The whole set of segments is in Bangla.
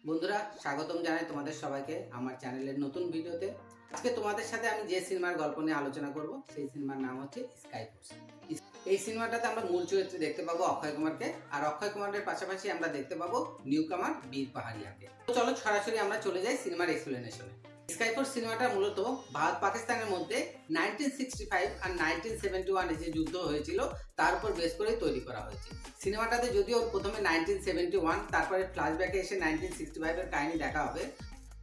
বন্ধুরা স্বাগতম জানাই তোমাদের সবাইকে আমার চ্যানেলের নতুন ভিডিওতে। আজকে তোমাদের সাথে আমি যে সিনেমার গল্প নিয়ে আলোচনা করব সেই সিনেমার নাম হচ্ছে স্কাই ফোর্স। এই সিনেমাটাতে আমরা মূল চরিত্রে দেখতে পাবো অক্ষয় কুমারকে, আর অক্ষয় কুমারের পাশাপাশি আমরা দেখতে পাবো নিউ কামার বীর পাহাড়িয়াকে। তো চলো সরাসরি আমরা চলে যাই সিনেমার এক্সপ্লেনেশনে। স্কাই ফোর্স সিনেমাটা মূলত ভারত পাকিস্তানের মধ্যে 1965 আর 1971 যে যুদ্ধ হয়েছিল তার উপর বেস করে তৈরি করা হয়েছে। সিনেমাটাতে যদিও প্রথমে 1971 তারপরে ফ্ল্যাশব্যাকে এসে 1965 এর কাহিনী দেখা হবে,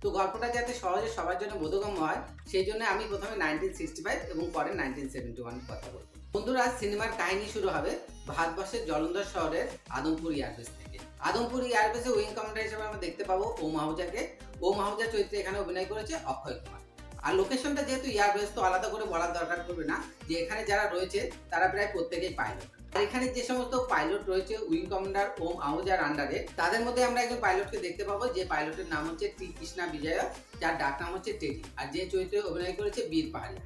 তো গল্পটা যাতে সহজে সবার জন্য বোধগম্য হয় সেই জন্য আমি প্রথমে 1965 এবং পরে 1971 কথা বলবো। বন্ধুরা, সিনেমার কাহিনী শুরু হবে ভারতবর্ষের জলন্ধর শহরের আদমপুর এয়ারবেস থেকে। আদমপুর এয়ারবেসে উইং কমান্ডার হিসেবে আমরা দেখতে পাবো ওম আহুজাকে। ওম আহুজা চরিত্রে এখানে অভিনয় করেছে অক্ষয় কুমার। আর লোকেশনটা যেহেতু এয়ারবেস, তো আলাদা করে বলার দরকার পড়বে না যে এখানে যারা রয়েছে তারা প্রায় প্রত্যেকেই পাইলট। আর এখানে যে সমস্ত পাইলট রয়েছে উইং কমান্ডার ওম আহুজার আন্ডারে, তাদের মধ্যে আমরা একজন পাইলটকে দেখতে পাবো যে পাইলটের নাম হচ্ছে টি কৃষ্ণা বিজয়, যার ডাক নাম হচ্ছে টেডি। আর যে চরিত্রে অভিনয় করেছে বীর পাহাড়িয়া।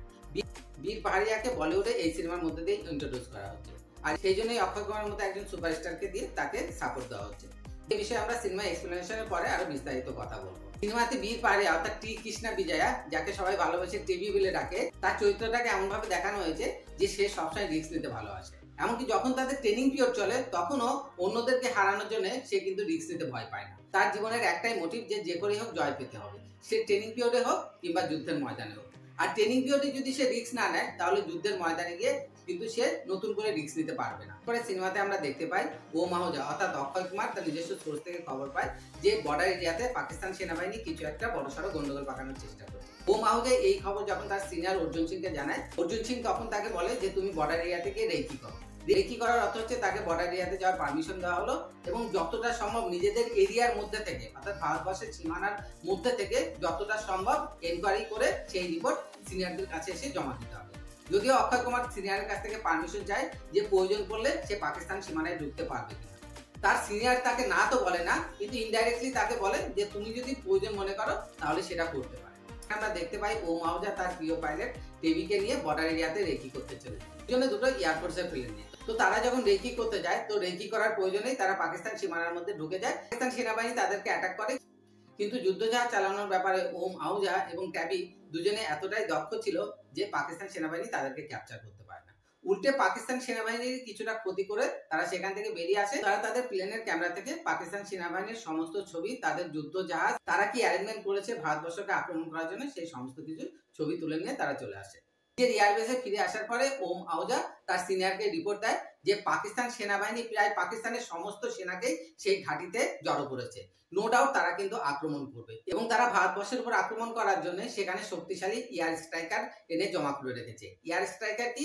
বীর পাহাড়িয়াকে বলিউডে এই সিনেমার মধ্যে দিয়ে ইন্ট্রোডিউস করা হচ্ছে, আর সেই জন্যই অক্ষয় কুমারের মতো একজন সুপারস্টারকে দিয়ে তাকে সাপোর্ট দেওয়া হচ্ছে। এই বিষয়ে আমরা সিনেমা এক্সপ্লেনেশনের পরে আরো বিস্তারিত কথা বলবো। সিনেমাতে বীর পাহাড়িয়া অর্থাৎ টি কৃষ্ণা বিজয়া, যাকে সবাই ভালোবাসে টিভি বলে ডাকে, তার চরিত্রটাকে এমন ভাবে দেখানো হয়েছে যে সে সবসময় রিস্ক নিতে ভালোবাসে। এমনকি যখন তাদের ট্রেনিং পিরিয়ড চলে তখনও অন্যদেরকে হারানোর জন্য সে কিন্তু রিস্ক নিতে ভয় পায় না। তার জীবনের একটাই মোটিভ যে যে করেই হোক জয় পেতে হবে, সে ট্রেনিং পিরিয়ডে হোক কিংবা যুদ্ধের ময়দানে হোক। আর ট্রেনিং পিরিয়ডে যদি সে রিস্ক না নেয় তাহলে যুদ্ধের ময়দানে গিয়ে কিন্তু সে নতুন করে রিস্ক নিতে পারবে না। পরে সিনেমাতে আমরা দেখতে পাই ওম আহুজা অর্থাৎ অক্ষয় কুমার তার নিজস্ব সোর্স থেকে খবর পায় যে বর্ডার এরিয়াতে পাকিস্তান সেনাবাহিনী কিছু একটা বড়সড় গন্ডগোল পাকানোর চেষ্টা করছে। ওম আহুজা এই খবর যখন তার সিনিয়র অর্জুন সিংকে জানায়, অর্জুন সিং তখন তাকে বলে যে তুমি বর্ডার এরিয়াতে গিয়ে রেকি করো। রেকি করার অর্থ হচ্ছে তাকে বর্ডার এরিয়াতে যাওয়ার পারমিশন দেওয়া হলো এবং যতটা সম্ভব নিজেদের এরিয়ার মধ্যে থেকে অর্থাৎ ভারতবর্ষের সীমানার মধ্যে থেকে যতটা সম্ভব এনকোয়ারি করে সেই রিপোর্ট সিনিয়রদের কাছে এসে জমা দিতে হবে। যদিও অক্ষয় কুমার সিনিয়রের কাছ থেকে পারমিশন চায় যে প্রয়োজন পড়লে সে পাকিস্তান সীমানায় ঢুকতে পারবে কিনা। তার সিনিয়র তাকে না তো বলে না, কিন্তু ইনডাইরেক্টলি তাকে বলে যে তুমি যদি প্রয়োজন মনে করো তাহলে সেটা করতে পারো। আমরা দেখতে পাই ওম আহুজা তার প্রিয় পাইলট টেবিকে নিয়ে বর্ডার এরিয়াতে রেকি করতে চলে, জন্য দুটো এয়ারফোর্সের প্লেন নিয়ে। তো তারা যখন রেকি করতে যায়, তো রেকি করার প্রয়োজনেই তারা পাকিস্তান সীমানার মধ্যে ঢুকে যায়। পাকিস্তান সেনাবাহিনী তাদেরকে অ্যাটাক করে, কিন্তু যুদ্ধজাহাজ চালানোর ব্যাপারে ওম আহুজা এবং ট্যাবি দুজনে এতটাই দক্ষ ছিল যে পাকিস্তান সেনাবাহিনী তাদেরকে ক্যাপচার করতে পারে না। উল্টে পাকিস্তান সেনাবাহিনীর কিছুটা ক্ষতি করে তারা সেখান থেকে বেরিয়ে আসে। তারা তাদের প্লেনের ক্যামেরা থেকে পাকিস্তান সেনাবাহিনীর সমস্ত ছবি, তাদের যুদ্ধজাহাজ তারা কি অ্যারেঞ্জমেন্ট করেছে ভারতবর্ষকে আক্রমণ করার জন্য, সেই সমস্ত কিছু ছবি তুলে নিয়ে তারা চলে আসে। এয়ারবেসে ফিরে আসার পরে ওম আহুজা তার সিনিয়রকে রিপোর্ট দেয় যে পাকিস্তান সেনাবাহিনী প্রায় পাকিস্তানের সমস্ত সেনাকেই সেই ঘাঁটিতে জড়ো করেছে। নো ডাউট তারা কিন্তু আক্রমণ করবে এবং তারা ভারতবর্ষের উপর আক্রমণ করার জন্য সেখানে শক্তিশালী এয়ার স্ট্রাইকার এনে জমা করে রেখেছে। এয়ার স্ট্রাইকার কি?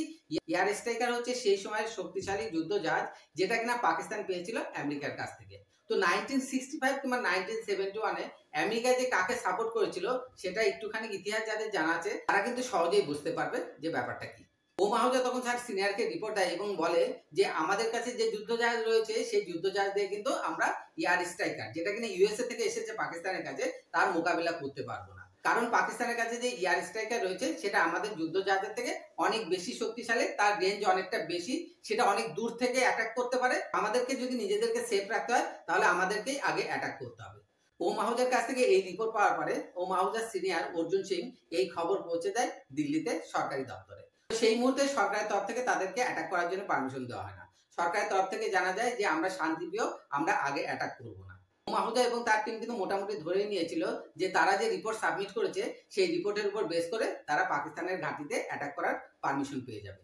এয়ার স্ট্রাইকার হচ্ছে সেই সময়ের শক্তিশালী যুদ্ধ জাহাজ যেটা কিনা পাকিস্তান পেয়েছিল আমেরিকার কাছ থেকে। তো 1965 কিংবা 1971 আমেরিকা যে কাকে সাপোর্ট করেছিল সেটা একটুখানি ইতিহাস যাদের জানা আছে তারা কিন্তু সহজেই বুঝতে পারবে যে ব্যাপারটা কি। ওম আহুজা তখন তার সিনিয়রকে রিপোর্ট দেয় এবং বলে যে আমাদের কাছে যে যুদ্ধজাহাজ রয়েছে সেই যুদ্ধজাহাজ দিয়ে কিন্তু আমরা এয়ার স্ট্রাইকার যেটা কিনা ইউএসএ থেকে এসেছে পাকিস্তানের কাছে তার মোকাবিলা করতে পারবো না, কারণ পাকিস্তানের কাছে যে এয়ার স্ট্রাইকার রয়েছে সেটা আমাদের যুদ্ধজাহাজের থেকে অনেক বেশি শক্তিশালী, তার রেঞ্জ অনেকটা বেশি, সেটা অনেক দূর থেকে অ্যাটাক করতে পারে। আমাদেরকে যদি নিজেদেরকে সেফ রাখতে হয় তাহলে আমাদেরকেই আগে অ্যাটাক করতে হবে। ওম আহুজার কাছ থেকে এই রিপোর্ট পাওয়ার পরে ওম আহুজার সিনিয়র অর্জুন সিং এই খবর পৌঁছে দেয় দিল্লিতে সরকারি দপ্তরে। সেই মুহূর্তে সরকারের তরফ থেকে তাদেরকে অ্যাটাক করার জন্য পারমিশন দেওয়া হয় না। সরকারের তরফ থেকে জানা যায় যে আমরা শান্তিপ্রিয়, আমরা আগে অ্যাটাক করব না। ওম আহুজা এবং তার টিম কিন্তু মোটামুটি ধরে নিয়েছিল যে তারা যে রিপোর্ট সাবমিট করেছে সেই রিপোর্টের উপর বেস করে তারা পাকিস্তানের ঘাঁটিতে অ্যাটাক করার পারমিশন পেয়ে যাবে।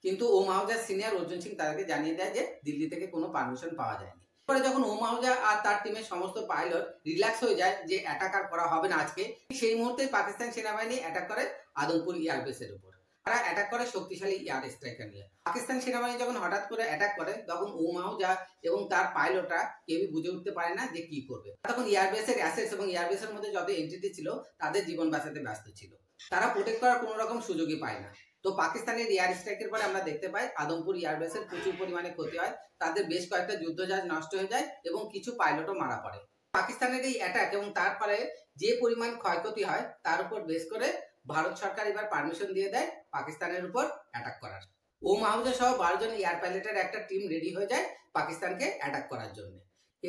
কিন্তু ওম আহুজার সিনিয়র অর্জুন সিং তাদেরকে জানিয়ে দেয় যে দিল্লি থেকে কোনো পারমিশন পাওয়া যায়নি। পরে যখন ওম আহুজা আর তার টিমের সমস্ত পাইলট রিল্যাক্স হয়ে যায় যে অ্যাটাক আর করা হবে না আজকে, সেই মুহূর্তে পাকিস্তান সেনাবাহিনী অ্যাটাক করে আদমপুর এয়ারবেসের উপর। তারা অ্যাটাক করে শক্তিশালী এয়ার স্ট্রাইকার নিয়ে। পাকিস্তান সেনাবাহিনী যখন হঠাৎ করে অ্যাটাক করে তখন ওম আহুজা এবং তার পাইলটরা কেউই বুঝে উঠতে পারে না যে কি করবে। তখন এয়ারবেসের অ্যাসেটস এবং এয়ারবেসের মধ্যে যত এন্টিটি ছিল তাদের জীবন বাঁচাতে ব্যস্ত ছিল, তারা প্রোটেক্ট করার কোনো রকম সুযোগই পায় না। তো পাকিস্তানের এয়ার স্ট্রাইকের পরে আমরা দেখতে পাই আদমপুর এয়ারবেসের প্রচুর পরিমাণে ক্ষতি হয়, তাদের বেশ কয়েকটা যুদ্ধজাহাজ নষ্ট হয়ে যায় এবং কিছু পাইলটও মারা পড়ে। পাকিস্তানের এই অ্যাটাক এবং তারপরে যে পরিমাণ ক্ষয়ক্ষতি হয় তার উপর বেস করে ভারত সরকার এবার পারমিশন দিয়ে দেয় পাকিস্তানের উপর অ্যাটাক করার। ওম আহুজা সহ 12 জন এয়ার পাইলটের একটা টিম রেডি হয়ে যায় পাকিস্তানকে অ্যাটাক করার জন্য।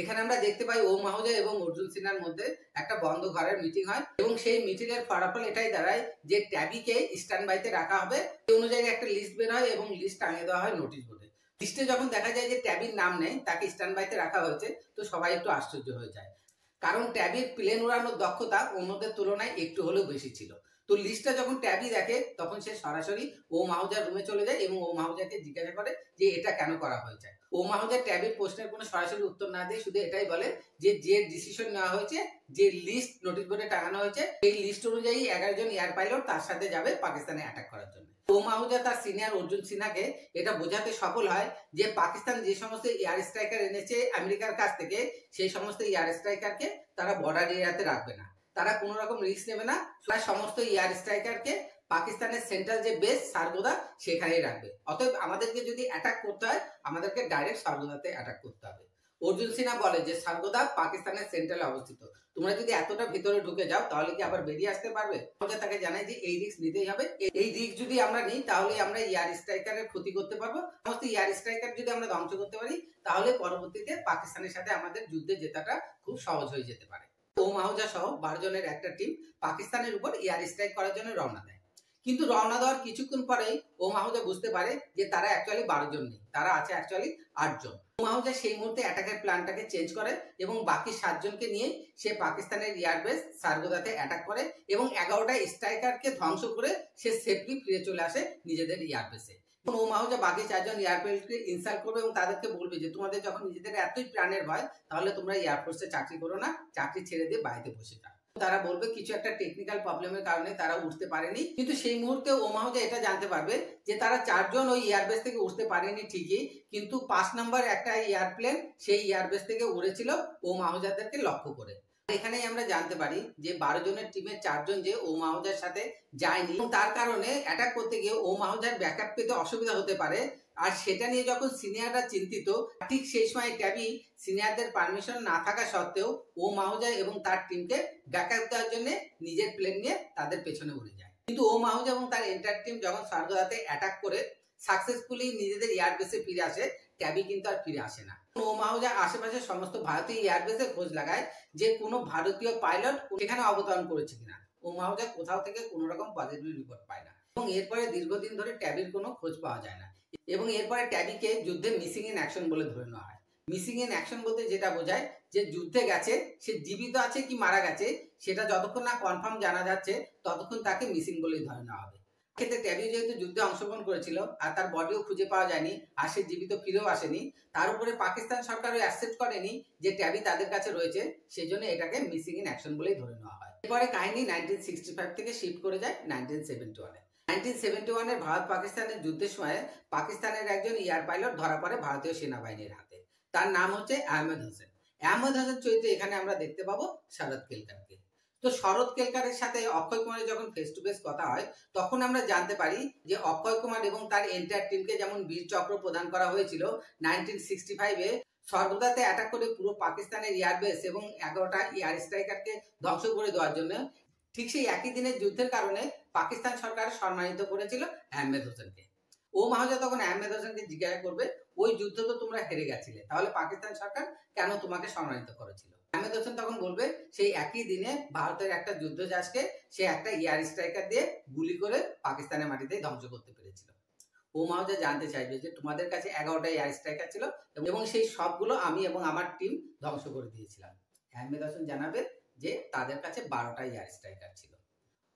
এখানে আমরা দেখতে পাই ওম আহুজা এবং অর্জুন সিনহার মধ্যে একটা বন্ধ ঘরের মিটিং হয় এবং সেই মিটিং এর ফলাফল এটাই দাঁড়ায় যে ট্যাবিকে স্ট্যান্ড বাইতে রাখা হবে। এই অনুযায়ী একটা লিস্ট বের হয় এবং লিস্ট টাঙিয়ে দেওয়া হয় নোটিশ বোর্ডে। লিস্টে যখন দেখা যায় যে ট্যাবির নাম নেই, তাকে স্ট্যান্ড বাইতে রাখা হয়েছে, তো সবাই একটু আশ্চর্য হয়ে যায়, কারণ ট্যাবির প্লেন উড়ানোর দক্ষতা অন্যদের তুলনায় একটু হলেও বেশি ছিল। তো লিস্টটা যখন ট্যাবি দেখে তখন সে সরাসরি ওম আহুজার রুমে চলে যায় এবং ওম আহুজাকে জিজ্ঞাসা করে যে এটা কেন করা হয়েছে। ওম আহুজা ট্যাবির প্রশ্নের কোনো সরাসরি উত্তর না দিয়ে শুধু এটাই বলে যে ডিসিশন নেওয়া হয়েছে, যে লিস্ট নোটিশ বোর্ডে টাঙানো হয়েছে, এই লিস্ট অনুযায়ী 11 জন এয়ার পাইলট তার সাথে যাবে পাকিস্তানে অ্যাটাক করার জন্য। ওম আহুজা তার সিনিয়র অর্জুন সিনহাকে এটা বোঝাতে সফল হয় যে পাকিস্তান যে সমস্ত এয়ার স্ট্রাইকার এনেছে আমেরিকার কাছ থেকে, সেই সমস্ত এয়ার স্ট্রাইকারকে তারা বর্ডার এরিয়াতে রাখবে না, তারা কোনো রকম রিস্ক নেবে না, প্রায় সমস্ত এয়ার স্ট্রাইকারকে পাকিস্তানের সেন্ট্রাল যে বেস সারগোদা সেখানেই রাখবে। অতএব আমাদেরকে যদি অ্যাটাক করতে হয় আমাদেরকে ডাইরেক্ট সারগোদাতে অ্যাটাক করতে হবে। অর্জুন সিনহা বলে যে সারগোদা পাকিস্তানের সেন্ট্রালে অবস্থিত, তোমরা যদি এতটা ভিতরে ঢুকে যাও তাহলে কি আবার বেরিয়ে আসতে পারবে? তাকে জানায় যে এই রিস্ক নিতেই হবে, এই রিস্ক যদি আমরা নিই তাহলে আমরা এয়ার স্ট্রাইকারের ক্ষতি করতে পারবো, সমস্ত এয়ার স্ট্রাইকার যদি আমরা ধ্বংস করতে পারি তাহলে পরবর্তীতে পাকিস্তানের সাথে আমাদের যুদ্ধে জেতাটা খুব সহজ হয়ে যেতে পারে। ওম আহুজা সহ 12 জনের একটা টিম পাকিস্তানের উপর এয়ার স্ট্রাইক করার জন্য রওনা দেয়। কিন্তু রওনা দেওয়ার কিছুক্ষণ পরেই ওম আহুজা বুঝতে পারে যে তারা অ্যাকচুয়ালি 12 জন নেই, তারা আছে অ্যাকচুয়ালি 8 জন। ওম আহুজা সেই মুহূর্তে অ্যাটাকের প্ল্যানটাকে চেঞ্জ করে এবং বাকি 7 জনকে নিয়ে সে পাকিস্তানের এয়ারবেস সারগোদাতে অ্যাটাক করে এবং 11টা স্ট্রাইকারকে ধ্বংস করে সে সেফলি ফিরে চলে আসে নিজেদের এয়ারবেসে। ওম আহুজা বাকি 4 জন এয়ারফোর্সকে ইনসাল্ট করবে এবং তাদেরকে বলবে যে তোমাদের যখন নিজেদের এতই প্রাণের ভয় তাহলে তোমরা এয়ারফোর্সে চাকরি করো না, চাকরি ছেড়ে দিয়ে বাড়িতে বসে যাও। তারা বলবে কিছু একটা টেকনিক্যাল প্রবলেমের কারণে তারা উঠতে পারেনি, কিন্তু সেই মুহূর্তে ওম আহুজা এটা জানতে পারবে যে তারা 4 জন ওই এয়ারবেস থেকে উঠতে পারেনি ঠিকই, কিন্তু 5 নম্বর একটা এয়ারপ্লেন সেই এয়ারবেস থেকে উড়েছিল ওম আহুজাদেরকে লক্ষ্য করে। এখানেই আমরা জানতে পারি যে 12 জনের টিমের 4 জন যে ওম আহুজার সাথে যায়নি এবং তার কারণে অ্যাটাক করতে গিয়ে ওম আহুজার ব্যাকআপ পেতে অসুবিধা হতে পারে। আর সেটা নিয়ে যখন সিনিয়ররা চিন্তিত, ঠিক সেই সময় ট্যাবি সিনিয়রদের পারমিশন না থাকা সত্ত্বেও ওম আহুজা এবং তার টিমকে ব্যাকআপ দেওয়ার জন্য নিজের প্লেন নিয়ে তাদের পেছনে উড়ে যায়। কিন্তু ওম আহুজা এবং তার এন্টার টিম যখন সারগোদাতে অ্যাটাক করে সাকসেসফুলি নিজেদের এয়ারবেসে ফিরে আসে, ট্যাবি কিন্তু আর ফিরে আসে না। ওম আহুজা আশেপাশে সমস্ত ভারতীয় এয়ারবেসে খোঁজ লাগায় যে কোনো ভারতীয় পাইলট সেখানে অবতরণ করেছে কিনা। ওম আহুজা কোথাও থেকে কোনো রকম পজিটিভ রিপোর্ট পায় না এবং এরপরে দীর্ঘদিন ধরে ট্যাবির কোনো খোঁজ পাওয়া যায় না এবং এরপরে ট্যাবিকে যুদ্ধে মিসিং ইন অ্যাকশন বলে ধরে নেওয়া হয়। মিসিং ইন অ্যাকশন বলতে যেটা বোঝায় যে যুদ্ধে গেছে, সে জীবিত আছে কি মারা গেছে সেটা যতক্ষণ না কনফার্ম জানা যাচ্ছে ততক্ষণ তাকে মিসিং বলেই ধরে নেওয়া হবে। ক্ষেত্রে ট্যাবি যেহেতু যুদ্ধে অংশগ্রহণ করেছিল আর তার বডিও খুঁজে পাওয়া যায়নি আর সে জীবিত ফিরেও আসেনি, তার উপরে পাকিস্তান সরকারও অ্যাকসেপ্ট করেনি যে ট্যাবি তাদের কাছে রয়েছে, সেই জন্য এটাকে মিসিং ইন অ্যাকশন বলেই ধরে নেওয়া হয়। এরপরে কাহিনী 1965 থেকে শিফট করে যায় 1971-এ। 1971-এর ভারত পাকিস্তানের যুদ্ধের সময় পাকিস্তানের একজন এয়ার পাইলট ধরা পড়ে ভারতীয় সেনাবাহিনীর হাতে। তার নাম হচ্ছে আহমেদ হোসেন। আহমেদ হোসেন চরিত্রে এখানে আমরা দেখতে পাবো শরৎ কেলকারকে। তো শরৎ কেলকারের সাথে অক্ষয় কুমারের যখন ফেস টু ফেস কথা হয় তখন আমরা জানতে পারি যে অক্ষয় কুমার এবং তার এন্টায়ার টিমকে যেমন বীর চক্র প্রদান করা হয়েছিল 1965-এ সর্বদাতে অ্যাটাক করে পুরো পাকিস্তানের এয়ারবেস এবং 11টা এয়ার স্ট্রাইকারকে ধ্বংস করে দেওয়ার জন্য, ঠিক সেই একই দিনের যুদ্ধের কারণে পাকিস্তান সরকার সম্মানিত করেছিল আহমেদ হোসেনকে। ওম আহুজা তখন আহমেদ হোসেনকে জিজ্ঞাসা করবে ওই যুদ্ধ তো তোমরা হেরে গেছিলে, তাহলে পাকিস্তান সরকার কেন তোমাকে সম্মানিত করেছিল? আহমেদ হোসেন তখন বলবে সেই একই দিনে ভারতের একটা যুদ্ধজাহাজকে সে একটা এয়ার স্ট্রাইকার দিয়ে গুলি করে পাকিস্তানের মাটিতেই ধ্বংস করতে পেরেছিল। ওম আহুজা জানতে চাইবে যে তোমাদের কাছে 11টা এয়ার স্ট্রাইকার ছিল এবং সেই সবগুলো আমি এবং আমার টিম ধ্বংস করে দিয়েছিলাম। আহমেদ হোসেন জানাবে যে তাদের কাছে 12টা এয়ার স্ট্রাইকার ছিল।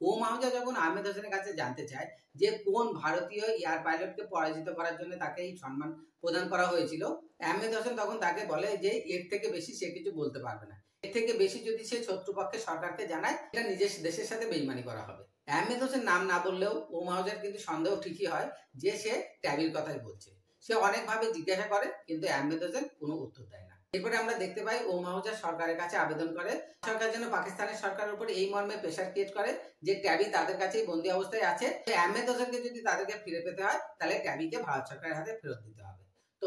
ওম আহুজা যখন আহমেদ হোসেনের কাছে জানতে চায় যে কোন ভারতীয় এয়ার পাইলটকে পরাজিত করার জন্য তাকে এই সম্মান প্রদান করা হয়েছিল, আহমেদ হোসেন তখন তাকে বলে যে এর থেকে বেশি সে কিছু বলতে পারবে না, এর থেকে বেশি যদি সে শত্রুপক্ষের সরকারকে জানায় এটা নিজের দেশের সাথে বেইমানি করা হবে। আহমেদ হোসেন নাম না বললেও ওম আহুজার কিন্তু সন্দেহ ঠিকই হয় যে সে ট্যাবির কথাই বলছে। সে অনেকভাবে জিজ্ঞাসা করে কিন্তু আহমেদ হোসেন কোনো উত্তর দেয় না। এরপরে আমরা দেখতে পাই ওম আহুজা সরকারের কাছে আবেদন করে, সরকার যেন পাকিস্তানের সরকারের উপর এই মর্মে প্রেসার ক্রিয়েট করে যে ট্যাবি তাদের কাছেই বন্দী অবস্থায় আছে, আহমেদ হোসেনকে যদি তাদেরকে ফিরে পেতে হয় তাহলে ট্যাবিকে ভারত সরকারের হাতে ফেরত দিতে হবে। তো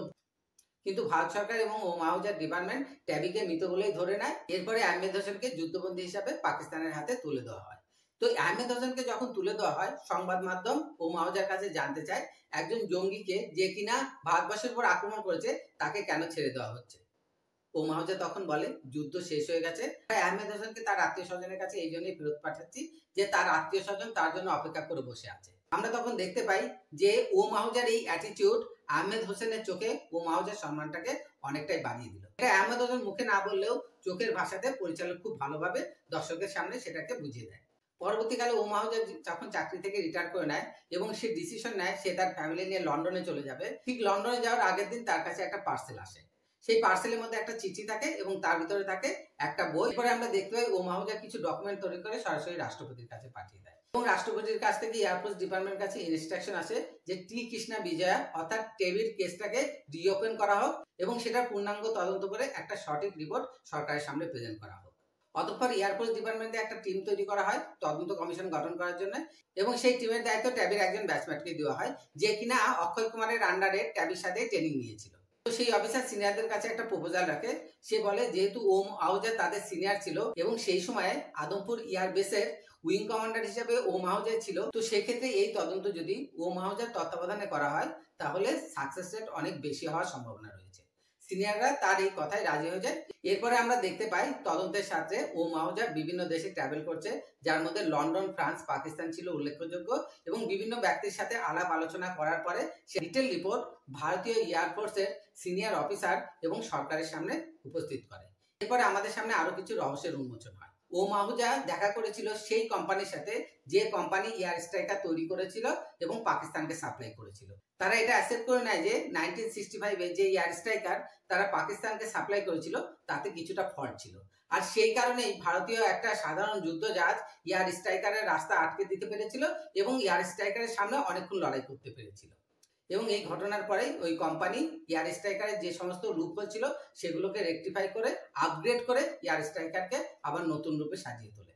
কিন্তু ভারত সরকার এবং ওম আহুজার ডিপার্টমেন্ট ট্যাবিকে মৃত বলেই ধরে নেয়। এরপরে আহমেদ হোসেনকে যুদ্ধবন্দী হিসাবে পাকিস্তানের হাতে তুলে দেওয়া হয়। তো আহমেদ হোসেনকে যখন তুলে দেওয়া হয় সংবাদ মাধ্যম ওম আহুজার কাছে জানতে চায় একজন জঙ্গিকে যে কিনা ভারতবর্ষের উপর আক্রমণ করেছে তাকে কেন ছেড়ে দেওয়া হচ্ছে। মাহজা তখন বলে যুদ্ধ শেষ হয়ে গেছে, তাই আহমেদ হোসেনকে তার আত্মীয় স্বজনের কাছে এই জন্যই ফেরত পাঠাচ্ছি যে তার আত্মীয় স্বজন তার জন্য অপেক্ষা করে বসে আছে। আমরা তখন দেখতে পাই যে মাহজার এই অ্যাটিটিউড আহমেদ হোসেনের চোখে মাহজার সম্মানটাকে অনেকটাই বাড়িয়ে দিল। এটা আহমেদ হোসেন মুখে না বললেও চোখের ভাষাতে পরিচালক খুব ভালোভাবে দর্শকের সামনে সেটাকে বুঝিয়ে দেয়। পরবর্তীকালে মাহজা যখন চাকরি থেকে রিটায়ার করে নেয় এবং সে ডিসিশন নেয় সে তার ফ্যামিলি নিয়ে লন্ডনে চলে যাবে, ঠিক লন্ডনে যাওয়ার আগের দিন তার কাছে একটা পার্সেল আসে। সেই পার্সেলের মধ্যে একটা চিঠি থাকে এবং তার ভিতরে থাকে একটা বই। পরে আমরা দেখতে পাই মাহজা কিছু ডকুমেন্ট তৈরি করে সরাসরি রাষ্ট্রপতির কাছে পাঠিয়ে দেয় এবং রাষ্ট্রপতির কাছ থেকে এয়ারফোর্স ডিপার্টমেন্টের কাছে ইনস্ট্রাকশন আসে যে টি কৃষ্ণা বিজয়া অর্থাৎ টেবির কেসটাকে রিওপেন করা হোক এবং সেটার পূর্ণাঙ্গ তদন্ত করে একটা সঠিক রিপোর্ট সরকারের সামনে প্রেজেন্ট করা হোক। অতঃপর এয়ারফোর্স ডিপার্টমেন্টে একটা টিম তৈরি করা হয় তদন্ত কমিশন গঠন করার জন্য এবং সেই টিমের দায়িত্ব ট্যাবির একজন ব্যাচমেটকে দেওয়া হয় যে কিনা অক্ষয় কুমারের আন্ডারে ট্যাবির সাথে ট্রেনিং নিয়েছিল। তো সেই অফিসার সিনিয়রদের কাছে একটা প্রপোজাল রাখে। সে বলে যেহেতু মাহজা তাদের সিনিয়র ছিল এবং সেই সময়ে আদমপুর এয়ার বেসের উইং কমান্ডার হিসেবে মাহজা ছিল, তো সেক্ষেত্রে এই তদন্ত যদি মাহজার তত্ত্বাবধানে করা হয় তাহলে সাকসেস রেট অনেক বেশি হওয়ার সম্ভাবনা রয়েছে। সিনিয়ররা তার এই কথায় রাজি হয়ে যায়। এরপরে আমরা দেখতে পাই তদন্তের সাথে মাহজা বিভিন্ন দেশে ট্রাভেল করছে, যার মধ্যে লন্ডন, ফ্রান্স, পাকিস্তান ছিল উল্লেখযোগ্য এবং বিভিন্ন ব্যক্তির সাথে আলাপ আলোচনা করার পরে সে ডিটেল রিপোর্ট ভারতীয় এয়ারফোর্সের সিনিয়র অফিসার এবং সরকারের সামনে উপস্থিত করে। এরপরে আমাদের সামনে আরো কিছু রহস্যের উন্মোচন হয়। মাহজা দেখা করেছিল সেই কোম্পানির সাথে যে কোম্পানি এয়ার স্ট্রাইকার তৈরি করেছিল এবং পাকিস্তানকে সাপ্লাই করেছিল। তারা এটা অ্যাকসেপ্ট করে নেয় যে 1965-এ যে এয়ার স্ট্রাইকার তারা পাকিস্তানকে সাপ্লাই করেছিল তাতে কিছুটা ফল্ট ছিল, আর সেই কারণেই ভারতীয় একটা সাধারণ যুদ্ধ জাহাজ এয়ার স্ট্রাইকারের রাস্তা আটকে দিতে পেরেছিল এবং এয়ার স্ট্রাইকারের সামনে অনেকক্ষণ লড়াই করতে পেরেছিল। এবং এই ঘটনার পরেই ওই কোম্পানি এয়ার স্ট্রাইকারের যে সমস্ত লুপহোল ছিল সেগুলোকে রেকটিফাই করে আপগ্রেড করে এয়ার স্ট্রাইকারকে আবার নতুন রূপে সাজিয়ে তোলে।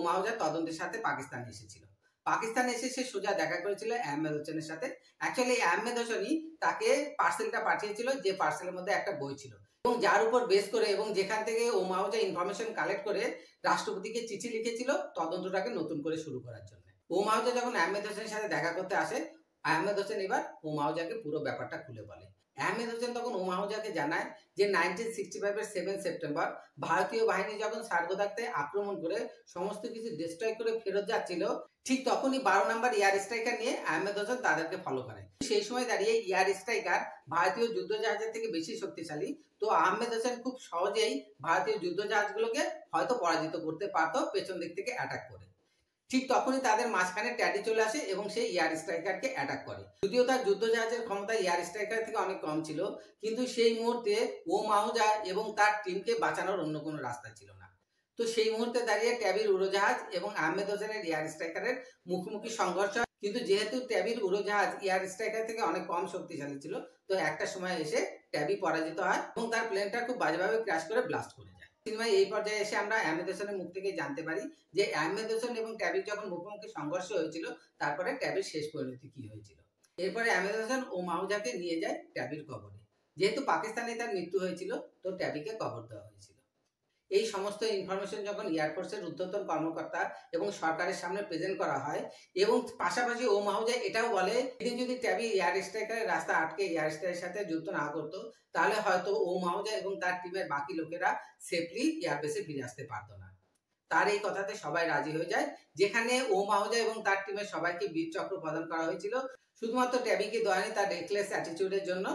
মাহজা তদন্তের সাথে পাকিস্তান এসেছিল। পাকিস্তান এসে সে সোজা দেখা করেছিল আহমেদ হোসেনের সাথে। অ্যাকচুয়ালি আহমেদ হোসেনই তাকে পার্সেলটা পাঠিয়েছিল, যে পার্সেলের মধ্যে একটা বই ছিল এবং যার উপর বেস করে এবং যেখান থেকে মাহজা ইনফরমেশন কালেক্ট করে রাষ্ট্রপতিকে চিঠি লিখেছিল তদন্তটাকে নতুন করে শুরু করার জন্য। মাহজা যখন আহমেদ হোসেনের সাথে দেখা করতে আসে, আহমেদ হোসেন এবার মাহজাকে পুরো ব্যাপারটা খুলে বলে। আহমেদ হোসেন তখন মাহজাকে জানায় যে 1965-এর 7 সেপ্টেম্বর ভারতীয় বাহিনী যখন সার্গোদাতে আক্রমণ করে সমস্ত কিছু ডিস্ট্রয় করে ফেরত যাচ্ছিল, ঠিক তখনই 12 নম্বর এয়ার স্ট্রাইকার নিয়ে আহমেদ হোসেন তাদেরকে ফলো করে। সেই সময় দাঁড়িয়ে এয়ার স্ট্রাইকার ভারতীয় যুদ্ধ জাহাজের থেকে বেশি শক্তিশালী, তো আহমেদ হোসেন খুব সহজেই ভারতীয় যুদ্ধ জাহাজগুলোকে হয়তো পরাজিত করতে পারতো পেছন দিক থেকে অ্যাটাক করে। ঠিক তখনই তাদের মাঝখানে ট্যাডি চলে আসে এবং সেই এয়ার স্ট্রাইকারকে অ্যাটাক করে। যদিও তার যুদ্ধ জাহাজের ক্ষমতা এয়ার স্ট্রাইকার থেকে অনেক কম ছিল, কিন্তু সেই মুহূর্তে মাহজা এবং তার টিমকে বাঁচানোর অন্য কোনো রাস্তা ছিল না। তো সেই মুহূর্তে দাঁড়িয়ে ট্যাবির উড়োজাহাজ এবং আহমেদ হোসেনের এয়ার স্ট্রাইকারের মুখোমুখি সংঘর্ষ। কিন্তু যেহেতু ট্যাবির উড়োজাহাজ এয়ার স্ট্রাইকার থেকে অনেক কম শক্তিশালী ছিল, তো একটা সময় এসে ট্যাবি পরাজিত হয় এবং তার প্লেনটা খুব বাজেভাবে ক্র্যাশ করে ব্লাস্ট করে যায়। সিনেমায় এই পর্যায়ে এসে আমরা আহমেদ হোসেনের মুখ থেকে জানতে পারি যে আহমেদ হোসেন এবং ট্যাবির যখন মুখোমুখি সংঘর্ষ হয়েছিল তারপরে ট্যাবির শেষ পরিণতি কি হয়েছিল। এরপরে আহমেদ হোসেন মাহজাকে নিয়ে যায় ট্যাবির কবরে। যেহেতু পাকিস্তানে তার মৃত্যু হয়েছিল, তো ট্যাবিকে কবর দেওয়া হয়েছিল। এই সমস্ত ইনফরমেশন যখন এয়ারফোর্সের ঊর্ধ্বতন কর্মকর্তা এবং সরকারের সামনে প্রেজেন্ট করা হয় এবং পাশাপাশি মাহজা এটাও বলে এদিন যদি ট্যাবি এয়ার স্ট্রাইকারের রাস্তা আটকে এয়ার স্ট্রাইকের সাথে যুদ্ধ না করতো তাহলে হয়তো মাহজা এবং তার টিমের বাকি লোকেরা সেফলি এয়ারবেসে ফিরে আসতে পারতো না। তার এই কথাতে সবাই রাজি হয়ে যায়, যেখানে মাহজা এবং তার টিমের সবাইকে বীর চক্র প্রদান করা হয়েছিল। শুধুমাত্র ট্যাবিকে দেওয়া হয়নি তার রেকলেস অ্যাটিটিউডের জন্য।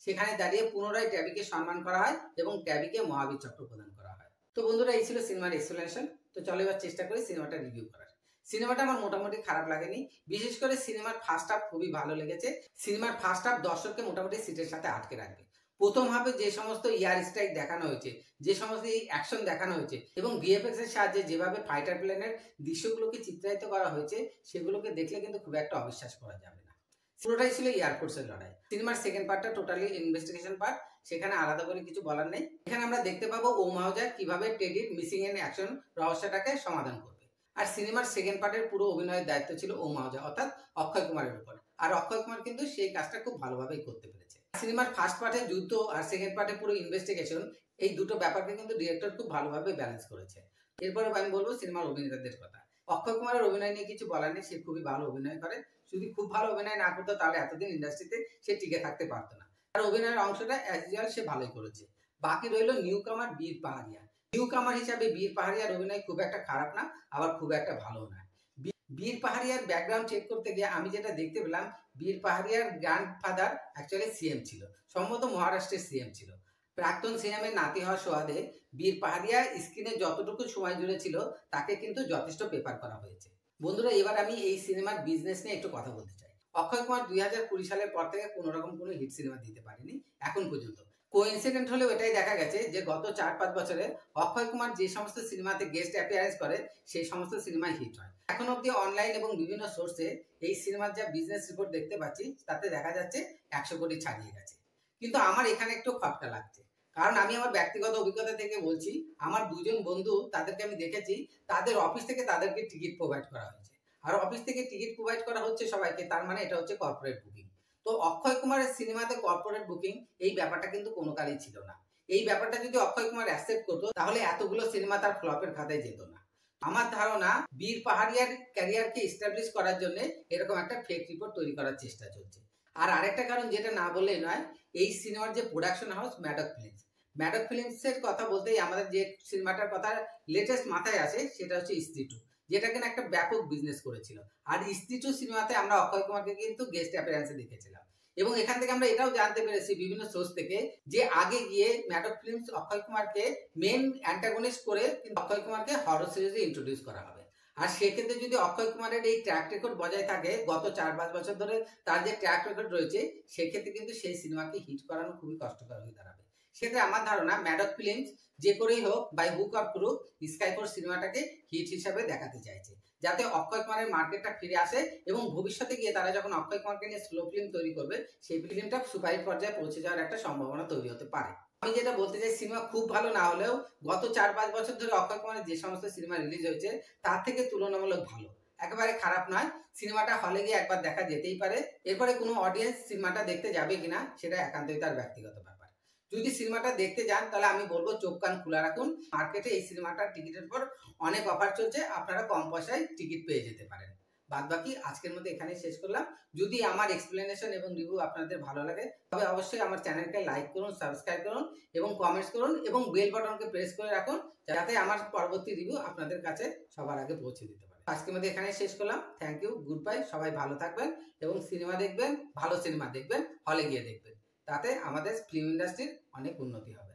সেখানে দাঁড়িয়ে পুনরায় ট্যাবিকে সম্মান করা হয় এবং ট্যাবিকে মহাবীর চক্র প্রদান করা হয়। তো বন্ধুরা, এই ছিল সিনেমার এক্সপ্লেনেশন। তো চলো এবার চেষ্টা করি সিনেমাটা রিভিউ করার। সিনেমাটা আমার মোটামুটি খারাপ লাগেনি, বিশেষ করে সিনেমার ফার্স্ট হাফ খুবই ভালো লেগেছে। সিনেমার ফার্স্ট হাফ দর্শককে মোটামুটি সিটের সাথে আটকে রাখবে। প্রথম হাফে যে সমস্ত এয়ার স্ট্রাইক দেখানো হয়েছে, যে সমস্ত অ্যাকশন দেখানো হয়েছে এবং ভিএফএক্স এর সাহায্যে যেভাবে ফাইটার প্লেনের দৃশ্যগুলোকে চিত্রায়িত করা হয়েছে, সেগুলোকে দেখলে কিন্তু খুব একটা অবিশ্বাস করা যাবে না। পুরোটাই ছিল এয়ারফোর্সের লড়াই। সিনেমার সেকেন্ড পার্টটা টোটালি ইনভেস্টিগেশন পার্ট, সেখানে আলাদা করে কিছু বলার নেই। এখানে আমরা দেখতে পাবো মাহজা কিভাবে টেডির মিসিং ইন অ্যাকশন রহস্যটাকে সমাধান করবে। আর সিনেমার সেকেন্ড পার্টের পুরো অভিনয়ের দায়িত্ব ছিল মাহজা অর্থাৎ অক্ষয় কুমারের উপর, আর অক্ষয় কুমার কিন্তু সেই কাজটা খুব ভালোভাবেই করতে পেরেছে। সিনেমার ফার্স্ট পার্টে যুদ্ধ আর সেকেন্ড পার্টে পুরো ইনভেস্টিগেশন, এই দুটো ব্যাপারকে কিন্তু ডিরেক্টর খুব ভালোভাবে ব্যালেন্স করেছে। এরপরে আমি বলবো সিনেমার অভিনেতাদের কথা। অক্ষয় কুমারের অভিনয় নিয়ে কিছু বলার নেই, সে খুবই ভালো অভিনয় করে। যদি খুব ভালো অভিনয় না করতো তাহলে এতদিন ইন্ডাস্ট্রিতে সে টিকে থাকতে পারতো না। আর অভিনয়ের অংশটা অ্যাজ ইউজুয়াল সে ভালোই করেছে। বাকি রইল নিউ কামার বীর পাহাড়িয়া। নিউ কামার হিসাবে বীর পাহাড়িয়ার অভিনয় খুব একটা খারাপ না, আবার খুব একটা ভালো না। বীর পাহাড়িয়ার ব্যাকগ্রাউন্ড চেক করতে গিয়ে আমি যেটা দেখতে পেলাম, বীর পাহাড়িয়ার গ্র্যান্ডফাদার অ্যাকচুয়ালি সিএম ছিল, সম্ভবত মহারাষ্ট্রের সিএম ছিল। প্রাক্তন সিএম এর নাতি হওয়ার সুবাদে বীর পাহাড়িয়া স্ক্রিনে যতটুকু সময় জুড়ে ছিল তাকে কিন্তু যথেষ্ট পেপার করা হয়েছে। বন্ধুরা, এবার আমি এই সিনেমার বিজনেস নিয়ে একটু কথা বলতে চাই। অক্ষয় কুমার 2020 সালের পর থেকে কোনো রকম কোনো হিট সিনেমা দিতে পারেনি এখন পর্যন্ত। কোইন্সিডেন্ট হলেও এটাই দেখা গেছে যে গত 4-5 বছরে অক্ষয় কুমার যে সমস্ত সিনেমাতে গেস্ট অ্যাপিয়ারেন্স করে সেই সমস্ত সিনেমায় হিট হয়। এখন অবধি অনলাইন এবং বিভিন্ন সোর্সে এই সিনেমার যা বিজনেস রিপোর্ট দেখতে পাচ্ছি তাতে দেখা যাচ্ছে 100 কোটি ছাড়িয়ে গেছে। কিন্তু আমার এখানে একটু খটকা লাগছে, কারণ আমি আমার ব্যক্তিগত অভিজ্ঞতা থেকে বলছি, আমার দুজন বন্ধু তাদেরকে আমি দেখেছি, তাদের অফিস থেকে তাদেরকে টিকিট প্রোভাইড করা হয়েছে। আর অফিস থেকে টিকিট প্রোভাইড করা হচ্ছে সবাইকে, তার মানে এটা হচ্ছে কর্পোরেট বুকিং। তো অক্ষয় কুমারের সিনেমাতে কর্পোরেট বুকিং এই ব্যাপারটা কিন্তু কোনো কালই ছিল না। এই ব্যাপারটা যদি অক্ষয় কুমার অ্যাকসেপ্ট করতো তাহলে এতগুলো সিনেমা তার ফ্লপের খাতায় যেত না। আমার ধারণা বীর পাহাড়িয়ার ক্যারিয়ারকে এস্টাবলিশ করার জন্য এরকম একটা ফেক রিপোর্ট তৈরি করার চেষ্টা চলছে। আর আরেকটা কারণ যেটা না বললেই নয়, এই সিনেমার যে production house Maddock films, Maddock ফিল্মসের কথা বলতেই আমাদের যে সিনেমাটার কথা লেটেস্ট মাথায় আসে সেটা হচ্ছে স্ত্রী 2, যেটা কিনা একটা ব্যাপক বিজনেস করেছিল। আর স্ত্রী 2 সিনেমাতে আমরা অক্ষয় কুমারকে কিন্তু গেস্ট অ্যাপিয়ারেন্সে দেখেছিলাম। এবং এখান থেকে আমরা এটাও জানতে পেরেছি বিভিন্ন সোর্স থেকে যে আগে গিয়ে ম্যাডক ফিল্মস অক্ষয় কুমারকে মেন অ্যান্টাগনিস্ট করে কিন্তু অক্ষয় কুমারকে হরর সিরিজে ইন্ট্রোডিউস করা হবে। আর সেক্ষেত্রে যদি অক্ষয় কুমারের এই ট্র্যাক রেকর্ড বজায় থাকে, গত 4-5 বছর ধরে তার যে ট্র্যাক রেকর্ড রয়েছে, সেক্ষেত্রে কিন্তু সেই সিনেমাকে হিট করানো খুবই কষ্টকর হয়ে দাঁড়াবে। সেক্ষেত্রে আমার ধারণা ম্যাডক ফিল্মস যে করেই হোক, by hook or crook, Skyforce সিনেমাটাকে হিট হিসাবে দেখাতে চাইছে, যাতে অক্ষয় কুমারের মার্কেটটা ফিরে আসে এবং ভবিষ্যতে গিয়ে তারা যখন অক্ষয় কুমারকে নিয়ে স্লো ফিল্ম তৈরি করবে, সেই ফিল্মটা সুপারহিট পর্যায়ে পৌঁছে যাওয়ার একটা সম্ভাবনা তৈরি হতে পারে। আমি যেটা বলতে চাই, সিনেমা খুব ভালো না হলেও গত 4-5 বছর ধরে অক্ষয় কুমারের যে সমস্ত সিনেমা রিলিজ হয়েছে তার থেকে তুলনামূলক ভালো, একেবারে খারাপ নয়। সিনেমাটা হলে গিয়ে একবার দেখা যেতেই পারে। এরপরে কোনো অডিয়েন্স সিনেমাটা দেখতে যাবে কিনা সেটা একান্তই তার ব্যক্তিগত ব্যাপার। যদি সিনেমাটা দেখতে যান তাহলে আমি বলবো চোখ কান খোলা রাখুন। মার্কেটে এই সিনেমাটার টিকিটের পর অনেক অফার চলছে, আপনারা কম পয়সায় টিকিট পেয়ে যেতে পারেন। বাদ বাকি আজকের মধ্যে এখানেই শেষ করলাম। যদি আমার এক্সপ্লেনেশন এবং রিভিউ আপনাদের ভালো লাগে তবে অবশ্যই আমার চ্যানেলকে লাইক করুন, সাবস্ক্রাইব করুন এবং কমেন্টস করুন এবং বেল বাটনকে প্রেস করে রাখুন, যাতে আমার পরবর্তী রিভিউ আপনাদের কাছে সবার আগে পৌঁছে দিতে পারে। আজকের মধ্যে এখানেই শেষ করলাম। Thank you, goodbye. সবাই ভালো থাকবেন এবং সিনেমা দেখবেন, ভালো সিনেমা দেখবেন, হলে গিয়ে দেখবেন, তাতে আমাদের ফিল্ম ইন্ডাস্ট্রির অনেক উন্নতি হবে।